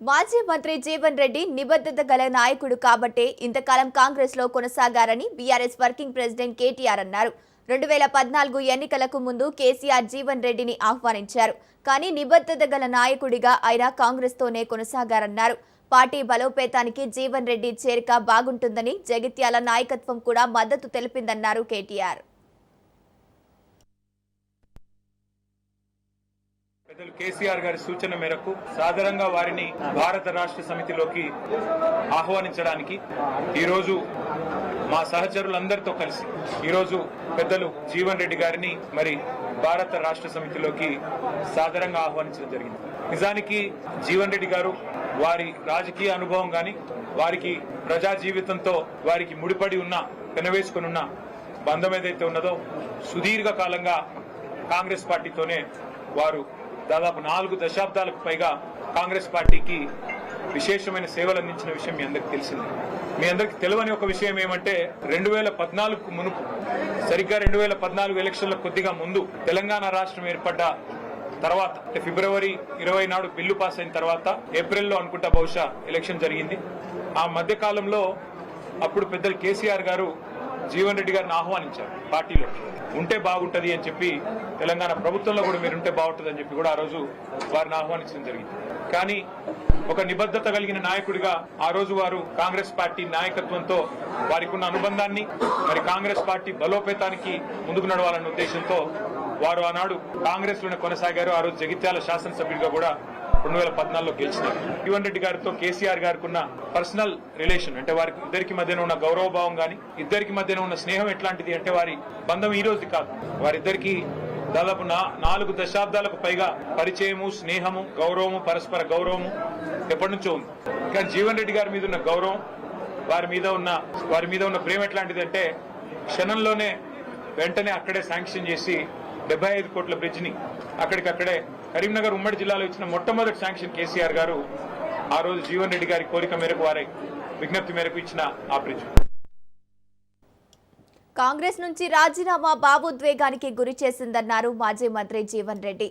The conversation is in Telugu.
మాజీ మంత్రి జీవన్ రెడ్డి నిబద్ధత గల నాయకుడు కాబట్టే ఇంతకాలం కాంగ్రెస్ లో కొనసాగారని బీఆర్ఎస్ వర్కింగ్ ప్రెసిడెంట్ కేటీఆర్ అన్నారు. 2014 ఎన్నికలకు ముందు కేసీఆర్ జీవన్ రెడ్డిని ఆహ్వానించారు. కానీ నిబద్ధత గల నాయకుడిగా ఆయన కాంగ్రెస్ తోనే కొనసాగారన్నారు. పార్టీ బలోపేతానికి జీవన్ రెడ్డి చేరిక బాగుంటుందని జగిత్యాల నాయకత్వం కూడా మద్దతు తెలిపిందన్నారు కేటీఆర్. పెద్దలు కేసీఆర్ గారి సూచన మేరకు సాధారణంగా వారిని భారత రాష్ట్ర సమితిలోకి ఆహ్వానించడానికి ఈరోజు మా సహచరులందరితో కలిసి ఈరోజు పెద్దలు జీవన్ రెడ్డి గారిని మరి భారత రాష్ట్ర సమితిలోకి సాధారణంగా ఆహ్వానించడం జరిగింది. నిజానికి జీవన్ రెడ్డి గారు వారి రాజకీయ అనుభవం గాని వారికి ప్రజా జీవితంతో వారికి ముడిపడి ఉన్న పెనవేసుకుని ఉన్న బంధం ఏదైతే ఉన్నదో సుదీర్ఘ కాలంగా కాంగ్రెస్ పార్టీతోనే వారు దాదాపు 4 దశాబ్దాలకు పైగా కాంగ్రెస్ పార్టీకి విశేషమైన సేవలు అందించిన విషయం మీ అందరికి తెలిసింది. మీ అందరికి తెలియని ఒక విషయం ఏమంటే 2014 మునుపు సరిగ్గా 2014 ఎలక్షన్ల కొద్దిగా ముందు తెలంగాణ రాష్ట్రం ఏర్పడ్డ తర్వాత అంటే ఫిబ్రవరి 20 నాడు బిల్లు పాస్ అయిన తర్వాత ఏప్రిల్లో అనుకుంటా బహుశా ఎలక్షన్ జరిగింది. ఆ మధ్య కాలంలో అప్పుడు పెద్దలు కేసీఆర్ గారు జీవన్ రెడ్డి గారిని ఆహ్వానించారు. పార్టీలో ఉంటే బాగుంటది అని చెప్పి తెలంగాణ ప్రభుత్వంలో కూడా మీరుంటే బాగుంటుంది అని చెప్పి కూడా ఆ రోజు వారిని ఆహ్వానించడం జరిగింది. కానీ ఒక నిబద్ధత కలిగిన నాయకుడిగా ఆ రోజు వారు కాంగ్రెస్ పార్టీ నాయకత్వంతో వారికి ఉన్న అనుబంధాన్ని మరి కాంగ్రెస్ పార్టీ బలోపేతానికి ముందుకు నడవాలన్న ఉద్దేశంతో వారు ఆనాడు కాంగ్రెస్ లోనే కొనసాగారు. ఆ రోజు జగిత్యాల శాసనసభ్యుడిగా కూడా 2014లో గెలిచినారు. జీవన్ రెడ్డి గారితో కేసీఆర్ గారికి ఉన్న పర్సనల్ రిలేషన్ అంటే వారికి ఇద్దరికి మధ్యన ఉన్న గౌరవభావం గాని ఇద్దరికి మధ్యన ఉన్న స్నేహం ఎట్లాంటిది అంటే వారి బంధం ఈ రోజు కాదు, వారిద్దరికి దాదాపు 4 దశాబ్దాలకు పైగా పరిచయము, స్నేహము, గౌరవము, పరస్పర గౌరవము ఎప్పటి నుంచో ఉంది. కానీ జీవన్ రెడ్డి గారి మీద ఉన్న గౌరవం వారి మీద ఉన్న ప్రేమ ఎట్లాంటిది అంటే క్షణంలోనే వెంటనే అక్కడే శాంక్షన్ చేసి 75 కోట్ల బ్రిడ్జ్ ని అక్కడికక్కడే కరీంనగర్ ఉమ్మడి జిల్లాలో ఇచ్చిన మొట్టమొదటి శాంక్షన్ కేసీఆర్ గారు ఆ రోజు జీవన్ రెడ్డి గారి కోరిక మేరకు వారి విజ్ఞప్తి మేరకు ఇచ్చిన ఆ బ్రిడ్జ్. కాంగ్రెస్ నుంచి రాజీనామా భావోద్వేగానికి గురి చేసిందన్నారు మాజీ మంత్రి జీవన్ రెడ్డి.